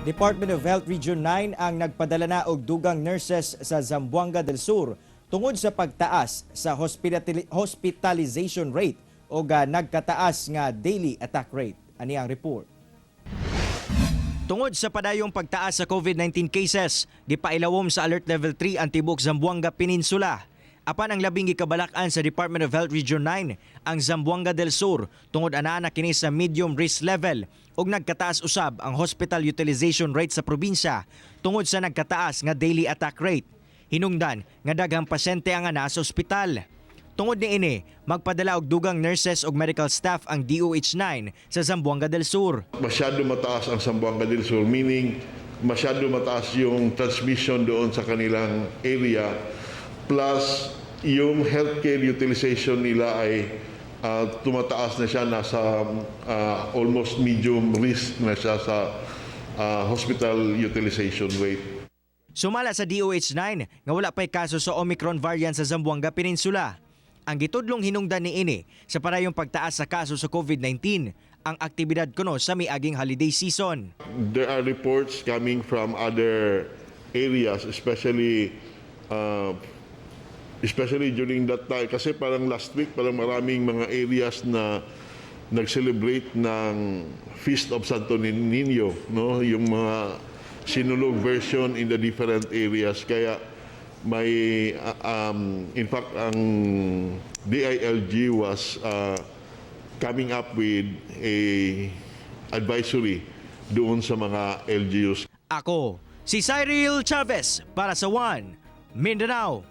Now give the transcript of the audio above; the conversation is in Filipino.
Department of Health Region 9 ang nagpadala na og dugang nurses sa Zamboanga del Sur tungod sa pagtaas sa hospitalization rate o nagkataas nga daily attack rate. Ani ang report. Tungod sa padayong pagtaas sa COVID-19 cases, gipailawom sa Alert Level 3 ang tibuok Zamboanga Peninsula. Apan ang labing gikabalak-an sa Department of Health Region 9 ang Zamboanga del Sur tungod ana kini sa medium risk level ug nagkataas usab ang hospital utilization rate sa probinsya tungod sa nagkataas nga daily attack rate. Hinungdan nga daghang pasyente ang ana sa ospital. Tungod niini, magpadala og dugang nurses ug medical staff ang DOH-9 sa Zamboanga del Sur. Masyado mataas ang Zamboanga del Sur, meaning masyado mataas yung transmission doon sa kanilang area. Plus, yung healthcare utilization nila ay tumataas na siya, nasa almost medium risk na siya sa hospital utilization rate. Sumala sa DOH-9 nga wala pa'y kaso sa Omicron variant sa Zamboanga Peninsula. Ang gitudlong hinungdan niini sa parayong pagtaas sa kaso sa COVID-19 ang aktibidad kuno sa miaging holiday season. There are reports coming from other areas, especially during that time. Kasi parang last week, parang maraming mga areas na nag-celebrate ng Feast of Santo Niño, no? Yung mga sinulog version in the different areas. Kaya may, in fact, ang DILG was coming up with a advisory doon sa mga LGUs. Ako, si Cyril Chavez para sa One Mindanao.